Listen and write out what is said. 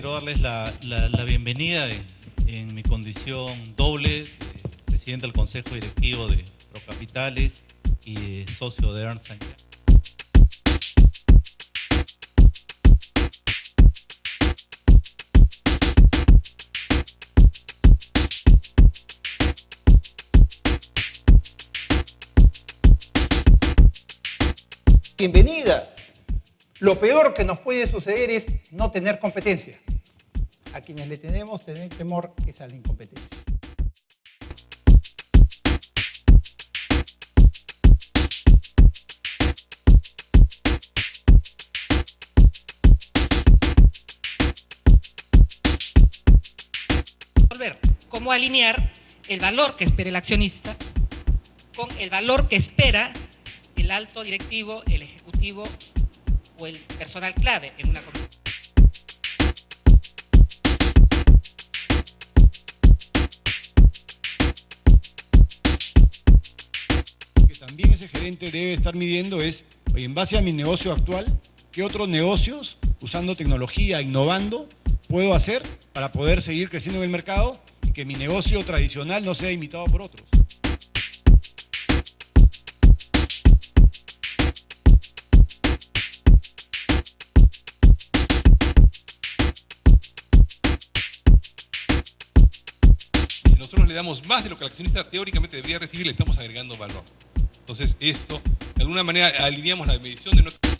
quiero darles la bienvenida en mi condición doble de presidente del Consejo Directivo de Procapitales y socio de Ernst & Young. Bienvenida. Lo peor que nos puede suceder es no tener competencia. A quienes le tenemos tener temor es a la incompetencia. Cómo alinear el valor que espera el accionista con el valor que espera el alto directivo, el ejecutivo o el personal clave en una compañía. Que también ese gerente debe estar midiendo es, oye, en base a mi negocio actual, ¿qué otros negocios, usando tecnología, innovando, puedo hacer para poder seguir creciendo en el mercado y que mi negocio tradicional no sea imitado por otros? Si nosotros le damos más de lo que el accionista teóricamente debería recibir, le estamos agregando valor. Entonces esto, de alguna manera, alineamos la medición de nuestro...